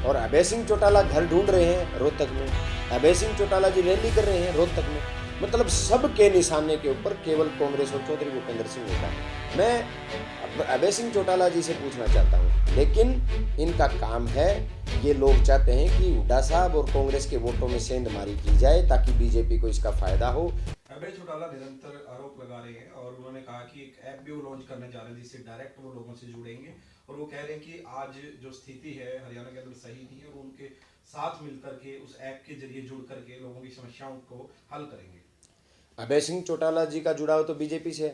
और अभय सिंह चौटाला घर ढूंढ रहे हैं रोहतक में, अभय सिंह चौटाला जी रैली कर रहे हैं रोहतक में। मतलब सबके निशाने के ऊपर केवल कांग्रेस और चौधरी भूपेंद्र सिंह हुड्डा है। मैं अभय सिंह चौटाला जी से पूछना चाहता हूँ, लेकिन इनका काम है, ये लोग चाहते हैं कि हुड्डा साहब और कांग्रेस के वोटों में सेंधमारी की जाए ताकि बीजेपी को इसका फायदा हो। अभय चौटाला निरंतर आरोप लगा रहे हैं और उन्होंने कहा कि एक ऐप भी वो लॉन्च करने जा रहे हैं जिससे डायरेक्ट वो लोगों से जुड़ेंगे, और वो कह रहे हैं कि आज जो स्थिति है हरियाणा के अंदर सही नहीं है और उनके साथ मिलकर के उस ऐप के जरिए जुड़ करके लोगों की समस्याओं को हल करेंगे। अभय सिंह चौटाला जी का जुड़ाव तो बीजेपी से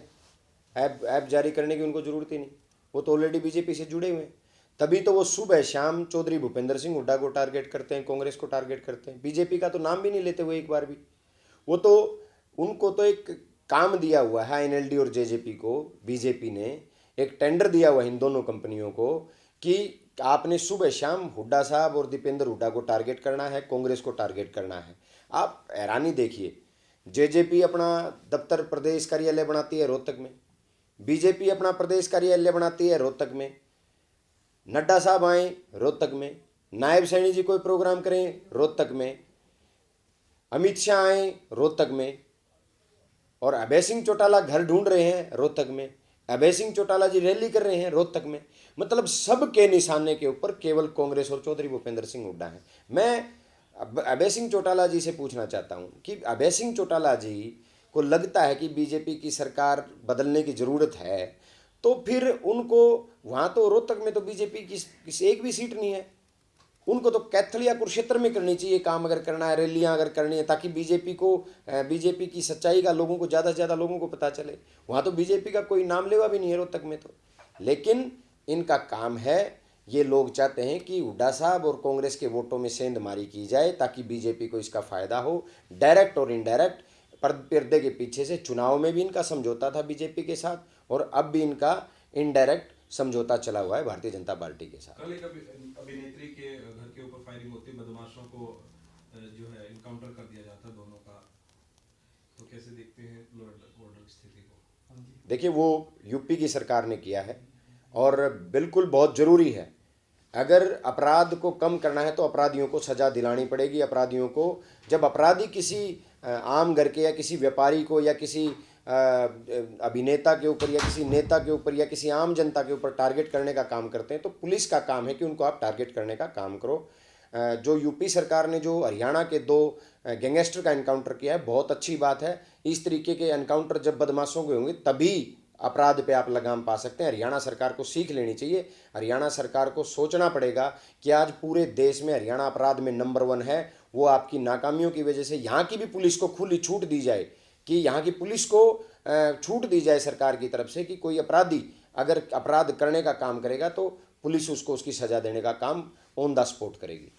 है, ऐप जारी करने की उनको जरूरत ही नहीं, वो तो ऑलरेडी बीजेपी से जुड़े हुए हैं। तभी तो वो सुबह शाम चौधरी भूपेंद्र सिंह हुड्डा को टारगेट करते हैं, कांग्रेस को टारगेट करते हैं, बीजेपी का तो नाम भी नहीं लेते हुए एक बार भी। वो तो उनको तो एक काम दिया हुआ है एनएलडी और जेजेपी को, बीजेपी ने एक टेंडर दिया हुआ है इन दोनों कंपनियों को कि आपने सुबह शाम हुड्डा साहब और दीपेंद्र हुड्डा को टारगेट करना है, कांग्रेस को टारगेट करना है। आप हैरानी देखिए, जेजेपी अपना दफ्तर प्रदेश कार्यालय बनाती है रोहतक में, बीजेपी अपना प्रदेश कार्यालय बनाती है रोहतक में, नड्डा साहब आए रोहतक में, नायब सैनी जी कोई प्रोग्राम करें रोहतक में, अमित शाह आए रोहतक में, और अभय सिंह चौटाला घर ढूंढ रहे हैं रोहतक में, अभय सिंह चौटाला जी रैली कर रहे हैं रोहतक में। मतलब सबके निशाने के ऊपर केवल कांग्रेस और चौधरी भूपेंद्र सिंह हुड्डा है। मैं अभय सिंह चौटाला जी से पूछना चाहता हूं कि अभय सिंह चौटाला जी को लगता है कि बीजेपी की सरकार बदलने की ज़रूरत है, तो फिर उनको वहाँ तो रोहतक में तो बीजेपी की एक भी सीट नहीं है, उनको तो कैथल या कुरुक्षेत्र में करनी चाहिए काम अगर करना है, रैलियां अगर करनी है, ताकि बीजेपी की सच्चाई का लोगों को ज़्यादा से ज़्यादा लोगों को पता चले। वहाँ तो बीजेपी का कोई नाम लेवा भी नहीं है रोहतक में तो। लेकिन इनका काम है, ये लोग चाहते हैं कि हुड्डा साहब और कांग्रेस के वोटों में सेंधमारी की जाए ताकि बीजेपी को इसका फायदा हो, डायरेक्ट और इनडायरेक्ट। पर्दे के पीछे से चुनाव में भी इनका समझौता था बीजेपी के साथ, और अब भी इनका इनडायरेक्ट समझौता चला हुआ है भारतीय जनता पार्टी के साथ। कल एक अभिनेत्री के घर के ऊपर फायरिंग होती, बदमाशों को जो है इनकाउंटर कर दिया जाता दोनों का, तो कैसे देखते हैं लॉ एंड ऑर्डर की स्थिति को? देखिए, वो यूपी की सरकार ने किया है और बिल्कुल बहुत ज़रूरी है। अगर अपराध को कम करना है तो अपराधियों को सज़ा दिलानी पड़ेगी। अपराधियों को, जब अपराधी किसी आम घर के या किसी व्यापारी को या किसी अभिनेता के ऊपर या किसी नेता के ऊपर या किसी आम जनता के ऊपर टारगेट करने का काम करते हैं, तो पुलिस का काम है कि उनको आप टारगेट करने का काम करो। जो यूपी सरकार ने जो हरियाणा के 2 गैंगस्टर का एनकाउंटर किया है, बहुत अच्छी बात है। इस तरीके के एनकाउंटर जब बदमाशों के होंगे तभी अपराध पे आप लगाम पा सकते हैं। हरियाणा सरकार को सीख लेनी चाहिए। हरियाणा सरकार को सोचना पड़ेगा कि आज पूरे देश में हरियाणा अपराध में नंबर 1 है। वो आपकी नाकामियों की वजह से यहाँ की भी पुलिस को खुली छूट दी जाए, कि यहाँ की पुलिस को छूट दी जाए सरकार की तरफ से कि कोई अपराधी अगर अपराध करने का काम करेगा तो पुलिस उसको उसकी सज़ा देने का काम ऑन द स्पॉट करेगी।